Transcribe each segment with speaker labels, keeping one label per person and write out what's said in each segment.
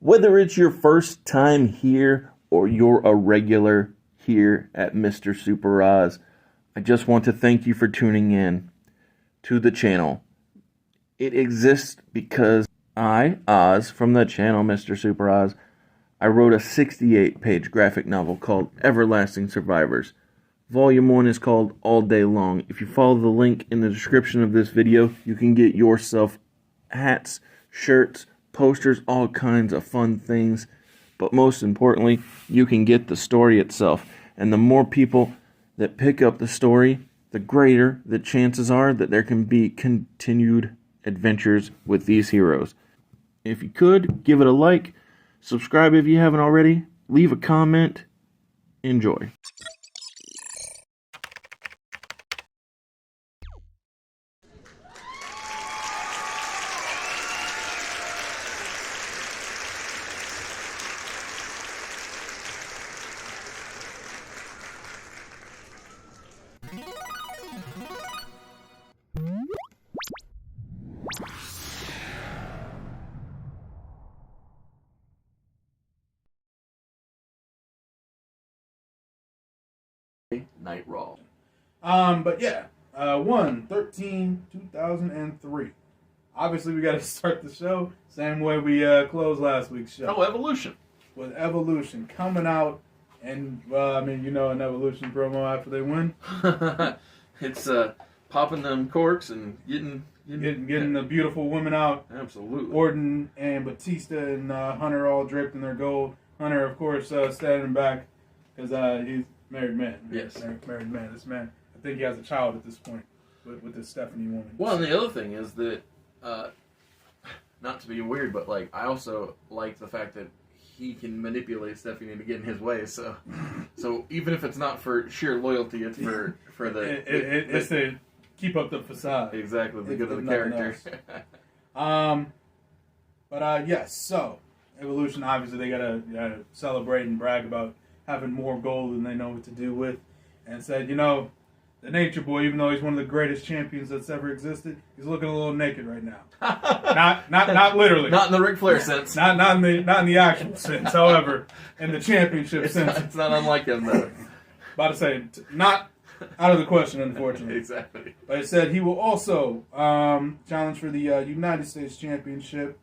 Speaker 1: Whether it's your first time here or you're a regular here at Mr. Super Oz, I just want to thank you for tuning in to the channel. It exists because I, Oz, from the channel Mr. Super Oz, I wrote a 68-page graphic novel called Everlasting Survivors. Volume 1 is called All Day Long. If you follow the link in the description of this video, you can get yourself hats, shirts, posters, all kinds of fun things. But most importantly, you can get the story itself. And the more people that pick up the story, the greater the chances are that there can be continued adventures with these heroes. If you could, give it a like, subscribe if you haven't already, leave a comment, enjoy. Night Raw.
Speaker 2: But yeah, 1/13/2003. Obviously, we got to start the show same way we closed last week's show.
Speaker 1: Oh, Evolution.
Speaker 2: With Evolution coming out, and well, I mean, you know, an Evolution promo after they win,
Speaker 1: It's popping them corks and getting
Speaker 2: the beautiful women out.
Speaker 1: Absolutely.
Speaker 2: Orton and Batista and Hunter all draped in their gold. Hunter, of course, standing back because he's married man.
Speaker 1: Yes.
Speaker 2: Married man. This man, I think he has a child at this point with this Stephanie woman.
Speaker 1: Well, and the other thing is that, not to be weird, but like I also like the fact that he can manipulate Stephanie to get in his way. So even if it's not for sheer loyalty, it's for the
Speaker 2: it's to keep up the facade.
Speaker 1: Exactly, the good of the character.
Speaker 2: But yes. So Evolution, obviously, they gotta celebrate and brag about having more gold than they know what to do with, and said, you know, the Nature Boy, even though he's one of the greatest champions that's ever existed, he's looking a little naked right now. not literally.
Speaker 1: Not in the Ric Flair sense.
Speaker 2: Not in the actual sense. However, in the championship sense,
Speaker 1: it's not unlike him though.
Speaker 2: About to say, not out of the question, unfortunately.
Speaker 1: Exactly.
Speaker 2: But it said he will also challenge for the United States Championship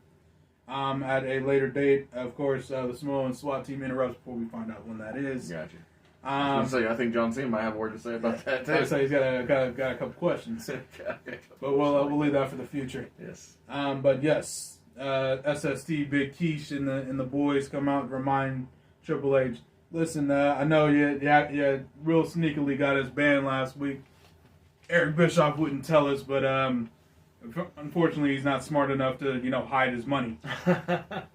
Speaker 2: at a later date. Of course, the Samoan SWAT team interrupts before we find out when that is.
Speaker 1: Gotcha. I think John Cena might have a word to say about that too.
Speaker 2: So he's got a couple questions, but we'll leave that for the future.
Speaker 1: Yes.
Speaker 2: But yes, SST, Big Keish, and the boys come out and remind Triple H. Listen, I know you real sneakily got us banned last week. Eric Bischoff wouldn't tell us, but unfortunately he's not smart enough to hide his money. But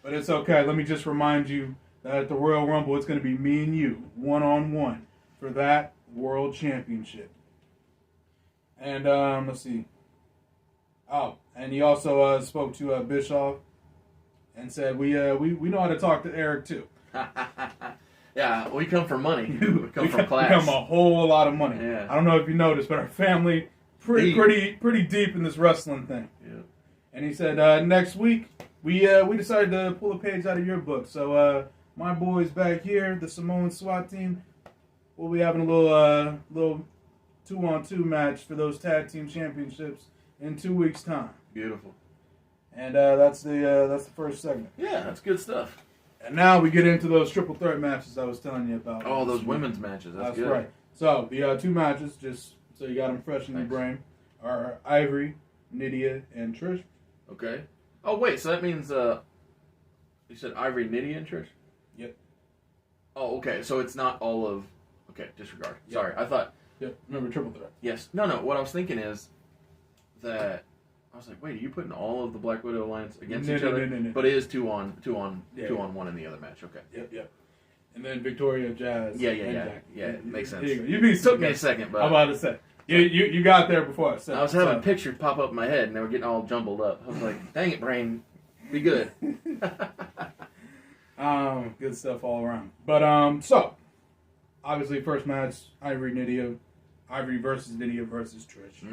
Speaker 2: it's okay. Let me just remind you that at the Royal Rumble, it's going to be me and you, one-on-one, for that World Championship. And, let's see. Oh, and he also spoke to Bischoff and said, we know how to talk to Eric, too.
Speaker 1: Yeah, we come from money. We come from class.
Speaker 2: We come a whole lot of money.
Speaker 1: Yeah.
Speaker 2: I don't know if you noticed, but our family pretty deep in this wrestling thing.
Speaker 1: Yeah.
Speaker 2: And he said, next week, we decided to pull a page out of your book. So, my boys back here, the Samoan SWAT team, we'll be having a little 2-on-2 match for those tag team championships in 2 weeks' time.
Speaker 1: Beautiful.
Speaker 2: And that's the first segment.
Speaker 1: Yeah, that's good stuff.
Speaker 2: And now we get into those triple threat matches I was telling you about.
Speaker 1: Oh, those women's matches. That's good.
Speaker 2: Right. So the two matches, just so you got them fresh in your brain, are Ivory, Nydia, and Trish.
Speaker 1: Okay. Oh wait, so that means you said Ivory, Nydia, and Trish?
Speaker 2: Yep.
Speaker 1: Oh, okay. So it's not all of. Okay, disregard.
Speaker 2: Yep.
Speaker 1: Sorry, I thought.
Speaker 2: Yep. Remember triple threat.
Speaker 1: Yes. No. What I was thinking is that I was like, wait, are you putting all of the Black Widow Alliance against each other? No. But it is two on one in the other match. Okay.
Speaker 2: Yep. And then Victoria, Jazz.
Speaker 1: Yeah. It makes sense.
Speaker 2: It
Speaker 1: took me a second, but
Speaker 2: I'm about to say. You got there before I said.
Speaker 1: I was having pictures pop up in my head, and they were getting all jumbled up. I was like, dang it, brain. Be good.
Speaker 2: Good stuff all around. But, so, obviously, first match, Ivory versus Nydia versus Trish.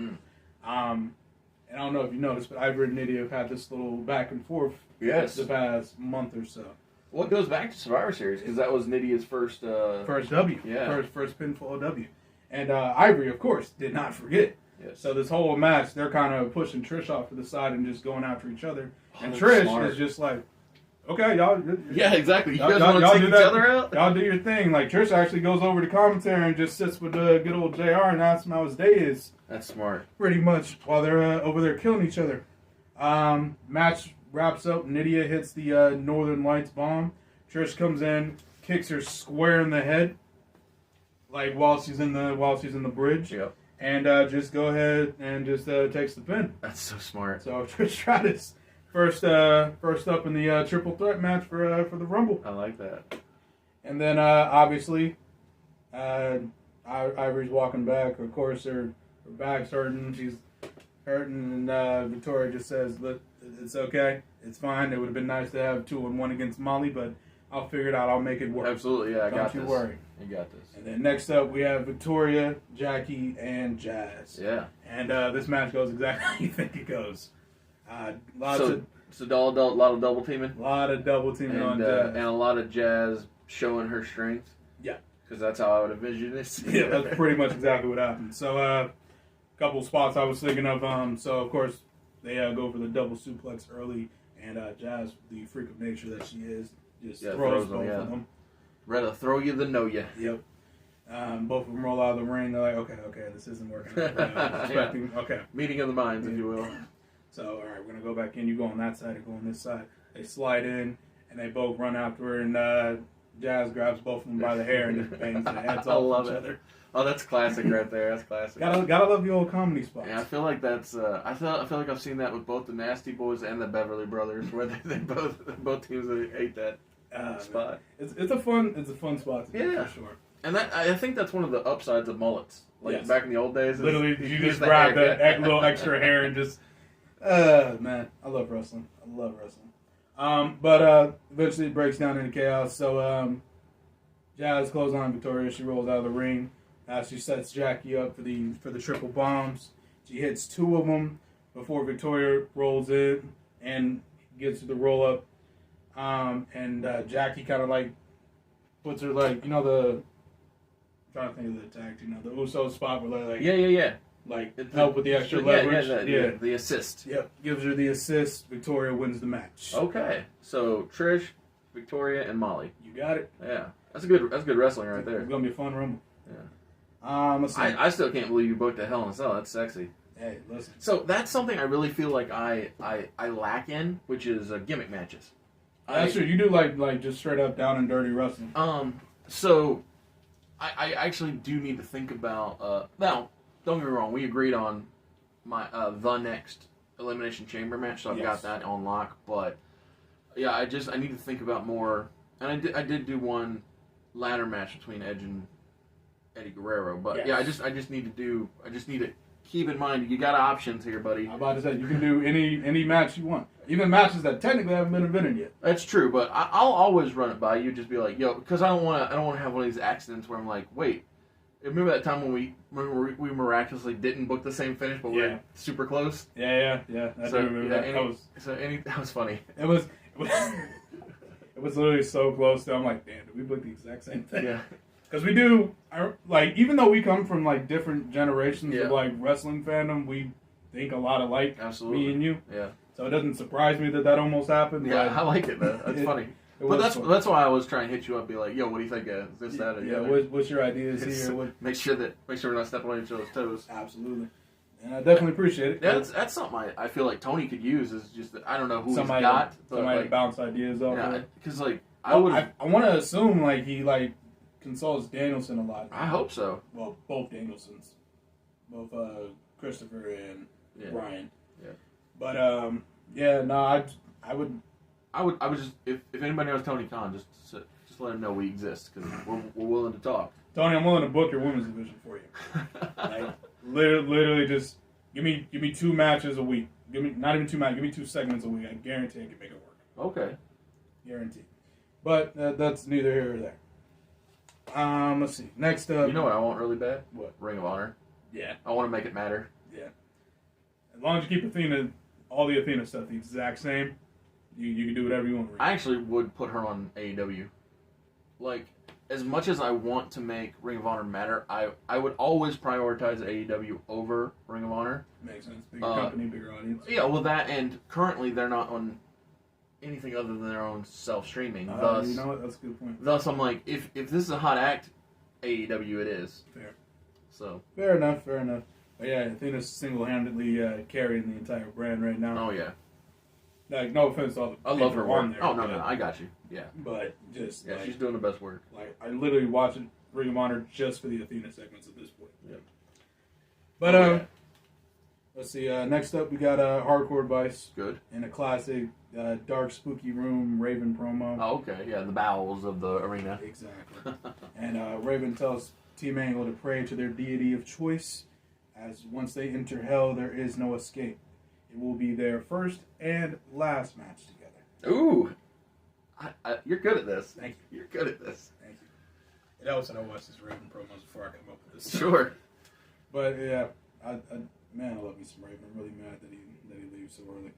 Speaker 2: And I don't know if you noticed, but Ivory and Nidia have had this little back and forth
Speaker 1: Yes.
Speaker 2: the past month or so.
Speaker 1: Well, it goes back to Survivor Series because that was Nydia's first.
Speaker 2: First W.
Speaker 1: Yeah.
Speaker 2: First pinfall W. And Ivory, of course, did not forget.
Speaker 1: Yes.
Speaker 2: So this whole match, they're kind of pushing Trish off to the side and just going after each other. And
Speaker 1: that's
Speaker 2: Trish
Speaker 1: smart.
Speaker 2: is just like, okay, y'all.
Speaker 1: Yeah, exactly. You
Speaker 2: Y'all,
Speaker 1: guys
Speaker 2: y'all,
Speaker 1: want to
Speaker 2: y'all
Speaker 1: take
Speaker 2: do
Speaker 1: each
Speaker 2: that.
Speaker 1: other out?
Speaker 2: Y'all do your thing. Like Trish actually goes over to commentary and just sits with the good old JR and asks him how his day is.
Speaker 1: That's smart.
Speaker 2: Pretty much while they're over there killing each other. Match wraps up. Nydia hits the Northern Lights bomb. Trish comes in, kicks her square in the head, like while she's in the bridge.
Speaker 1: Yep.
Speaker 2: And just go ahead and just takes the pin.
Speaker 1: That's so smart.
Speaker 2: So Trish Stratus first up in the triple threat match for the Rumble.
Speaker 1: I like that.
Speaker 2: And then obviously, Ivory's walking back. Of course, her back's hurting. She's hurting, and Victoria just says, "Look, it's okay. It's fine. It would have been nice to have 2-1 against Molly, but I'll figure it out. I'll make it work.
Speaker 1: Absolutely, yeah. I got this.
Speaker 2: Don't you worry."
Speaker 1: You got this.
Speaker 2: And then next up, we have Victoria, Jackie, and Jazz.
Speaker 1: Yeah.
Speaker 2: And this match goes exactly how you think it goes.
Speaker 1: So a lot of double teaming.
Speaker 2: lot of double teaming on Jazz.
Speaker 1: And a lot of Jazz showing her strength.
Speaker 2: Yeah.
Speaker 1: Because that's how I would envision this.
Speaker 2: Yeah, that's pretty much exactly what happened. So, a couple spots I was thinking of. So, of course, they go for the double suplex early, and Jazz, the freak of nature that she is, just throws both of them.
Speaker 1: Rather throw you than know you.
Speaker 2: Yep. Both of them roll out of the ring. They're like, okay, this isn't working. Okay.
Speaker 1: Meeting of the minds, if you will.
Speaker 2: So, all right, we're going to go back in. You go on that side, I go on this side. They slide in, and they both run after her, and Jazz grabs both of them by the hair and just bangs their heads off each other.
Speaker 1: Oh, that's classic right there. That's classic.
Speaker 2: Gotta love the old comedy spots.
Speaker 1: Yeah, I feel like that's. I feel like I've seen that with both the Nasty Boys and the Beverly Brothers, where they both teams ate that spot.
Speaker 2: It's a fun spot to do, for sure.
Speaker 1: And I think that's one of the upsides of mullets. Like
Speaker 2: Yes.
Speaker 1: back in the old days,
Speaker 2: Literally, you just grab that little extra hair and just. Man, I love wrestling. But eventually it breaks down into chaos. So Jazz closes on Victoria. She rolls out of the ring. She sets Jackie up for the triple bombs. She hits 2 of them before Victoria rolls in and gets to the roll up. And Jackie kind of like puts her like, I'm trying to think of the tag team now, the Uso spot where they like
Speaker 1: Yeah.
Speaker 2: like help with the extra leverage.
Speaker 1: The assist.
Speaker 2: Yep, gives her the assist. Victoria wins the match.
Speaker 1: Okay, so Trish, Victoria, and Molly.
Speaker 2: You got it.
Speaker 1: Yeah, that's good wrestling right there.
Speaker 2: It's gonna be a fun Rumble.
Speaker 1: Yeah.
Speaker 2: Let's see.
Speaker 1: I still can't believe you booked a Hell in a Cell. That's sexy.
Speaker 2: Hey, listen.
Speaker 1: So that's something I really feel like I lack in, which is gimmick matches.
Speaker 2: That's true. You do like just straight up down and dirty wrestling.
Speaker 1: So I actually do need to think about. Now, don't get me wrong. We agreed on my the next Elimination Chamber match, so I've got that on lock. But yeah, I need to think about more. And I did do one ladder match between Edge and Eddie Guerrero. But yeah, I just need to keep in mind you got options here, buddy.
Speaker 2: I'm about to say you can do any match you want, even matches that technically haven't been invented yet.
Speaker 1: That's true, but I'll always run it by you. Just be like, yo, because I don't want to have one of these accidents where I'm like, wait, remember that time when we miraculously didn't book the same finish, but we were super close.
Speaker 2: Yeah. I do remember that.
Speaker 1: That was funny.
Speaker 2: It was literally so close. That I'm like, damn, did we book the exact same thing?
Speaker 1: Yeah.
Speaker 2: Because we do, even though we come from like different generations of like wrestling fandom, we think a lot alike.
Speaker 1: Absolutely.
Speaker 2: Me and you.
Speaker 1: Yeah.
Speaker 2: So it doesn't surprise me that almost happened.
Speaker 1: Yeah, I like it though. That's funny. But that's why I was trying to hit you up, be like, yo, what do you think of this, that, or the other?
Speaker 2: What's your ideas here?
Speaker 1: Make sure we're not stepping on each other's toes.
Speaker 2: Absolutely. And I definitely appreciate it.
Speaker 1: Yeah, that's something I feel like Tony could use. Is just that I don't know who he's got, but
Speaker 2: somebody
Speaker 1: like,
Speaker 2: to bounce ideas off.
Speaker 1: Yeah, because like I
Speaker 2: want to assume like he like consults Danielson a lot.
Speaker 1: I hope so.
Speaker 2: Well, both Danielsons, both Christopher and Ryan.
Speaker 1: Yeah.
Speaker 2: But I would
Speaker 1: just if anybody knows Tony Khan, just let him know we exist because we're willing to talk.
Speaker 2: Tony, I'm willing to book your women's division for you. Like, literally, just give me 2 matches a week. Give me not even 2 matches. Give me 2 segments a week. I guarantee I can make it work.
Speaker 1: Okay.
Speaker 2: Guaranteed. But that's neither here or there. Let's see. Next up.
Speaker 1: You know what I want really bad?
Speaker 2: What?
Speaker 1: Ring of Honor.
Speaker 2: Yeah.
Speaker 1: I want to make it matter.
Speaker 2: Yeah. As long as you keep Athena, all the Athena stuff the exact same, you can do whatever you want.
Speaker 1: I actually would put her on AEW. Like, as much as I want to make Ring of Honor matter, I would always prioritize AEW over Ring of Honor.
Speaker 2: Makes sense. Bigger company, bigger audience.
Speaker 1: Yeah, well, that, and currently they're not on anything other than their own self-streaming. Thus,
Speaker 2: you know what? That's a good point.
Speaker 1: Thus, I'm like, if this is a hot act, AEW it is.
Speaker 2: Fair.
Speaker 1: So.
Speaker 2: Fair enough. But yeah, Athena's single-handedly carrying the entire brand right now.
Speaker 1: Oh, yeah.
Speaker 2: Like, no offense to all the
Speaker 1: I love her work.
Speaker 2: there.
Speaker 1: Oh, no, I got you. Yeah.
Speaker 2: But just,
Speaker 1: Yeah,
Speaker 2: like,
Speaker 1: she's doing the best work.
Speaker 2: Like, I literally watch Ring of Honor just for the Athena segments at this point.
Speaker 1: Yeah.
Speaker 2: But, let's see. Next up, we got Hardcore Vice.
Speaker 1: Good.
Speaker 2: In a classic dark, spooky room Raven promo.
Speaker 1: Oh, okay. Yeah, the bowels of the arena.
Speaker 2: Exactly. And Raven tells Team Angle to pray to their deity of choice, as once they enter hell, there is no escape. It will be their first and last match together.
Speaker 1: Ooh. You're good at this.
Speaker 2: Thank you.
Speaker 1: You're good at this.
Speaker 2: Thank you. It helps that I watch his Raven promos before I come up with this.
Speaker 1: Sure.
Speaker 2: But yeah, man, I love me some Raven. I'm really mad that he leaves so early.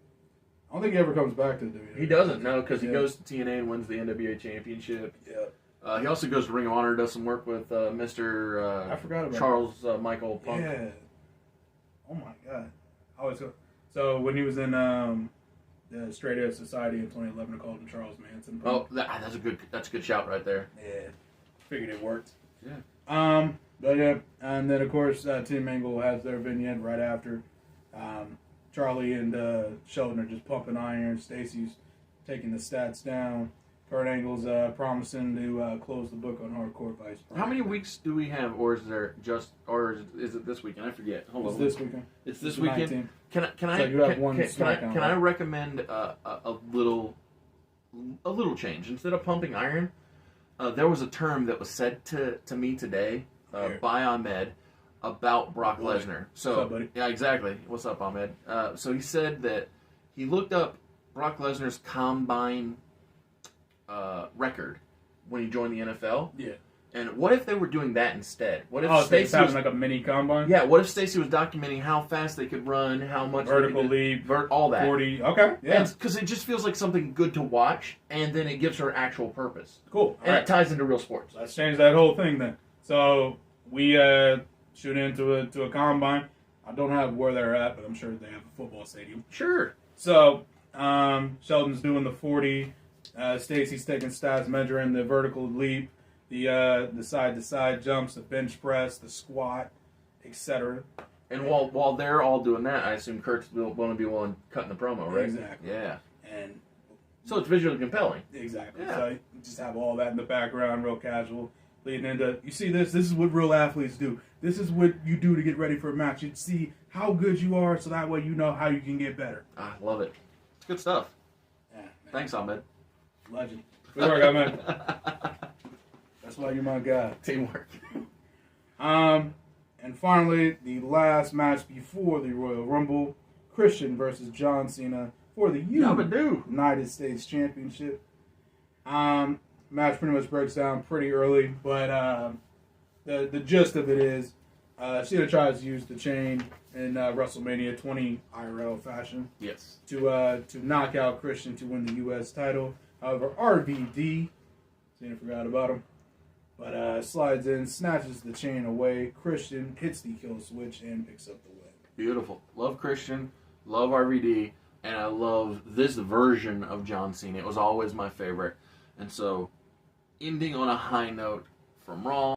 Speaker 2: I don't think he ever comes back to the WWE.
Speaker 1: He doesn't, no, because he goes to TNA and wins the NWA Championship.
Speaker 2: Yeah.
Speaker 1: He also goes to Ring of Honor, does some work with Mr.
Speaker 2: I forgot about
Speaker 1: Charles Michael Punk.
Speaker 2: Yeah. Oh my God. So when he was in the Straight Edge Society in 2011, I called him Charles Manson.
Speaker 1: Oh, that's a good shout right there.
Speaker 2: Yeah. Figured it worked.
Speaker 1: Yeah.
Speaker 2: But yeah, and then of course Team Angle has their vignette right after. Charlie and Sheldon are just pumping iron. Stacy's taking the stats down. Kurt Angle's promising to close the book on Hardcore Vice.
Speaker 1: How many weeks do we have, or is it this weekend? I forget. Hold on.
Speaker 2: It's this weekend.
Speaker 1: It's this weekend.
Speaker 2: 19th.
Speaker 1: Can I recommend a little change? Instead of pumping iron, there was a term that was said to me today by Ahmed about Brock Lesnar. So,
Speaker 2: what's up, buddy?
Speaker 1: Yeah, exactly. What's up, Ahmed? So he said that he looked up Brock Lesnar's combine record when he joined the NFL.
Speaker 2: Yeah.
Speaker 1: And what if they were doing that instead? What if
Speaker 2: Stacey was having like a mini combine?
Speaker 1: Yeah. What if Stacey was documenting how fast they could run, how much
Speaker 2: vertical leap,
Speaker 1: all that
Speaker 2: 40. Okay. Yeah.
Speaker 1: Because it just feels like something good to watch, and then it gives her actual purpose.
Speaker 2: Cool.
Speaker 1: And it ties into real sports.
Speaker 2: Let's change that whole thing then. So we shoot into a combine. I don't have where they're at, but I'm sure they have a football stadium.
Speaker 1: Sure.
Speaker 2: So Sheldon's doing the 40. Stacy's taking stats, measuring the vertical leap, the side-to-side jumps, the bench press, the squat, etc.
Speaker 1: And while they're all doing that, I assume Kurt's going to be one cutting the promo, right?
Speaker 2: Exactly.
Speaker 1: Yeah.
Speaker 2: And
Speaker 1: so it's visually compelling.
Speaker 2: Exactly.
Speaker 1: Yeah.
Speaker 2: So you just have all that in the background, real casual, leading into, you see this is what real athletes do. This is what you do to get ready for a match. You see how good you are, so that way you know how you can get better.
Speaker 1: I love it. It's good stuff.
Speaker 2: Yeah, man.
Speaker 1: Thanks, Ahmed.
Speaker 2: Legend. Good work, Ahmed. That's why you're my guy.
Speaker 1: Teamwork.
Speaker 2: And finally, the last match before the Royal Rumble, Christian versus John Cena for the United States Championship. Match pretty much breaks down pretty early, but the gist of it is Cena tries to use the chain in WrestleMania 20 IRL fashion.
Speaker 1: Yes.
Speaker 2: To knock out Christian to win the U.S. title. However, RVD, Cena forgot about him, but slides in, snatches the chain away. Christian hits the kill switch and picks up the win.
Speaker 1: Beautiful. Love Christian. Love RVD. And I love this version of John Cena. It was always my favorite. And so, ending on a high note from Raw.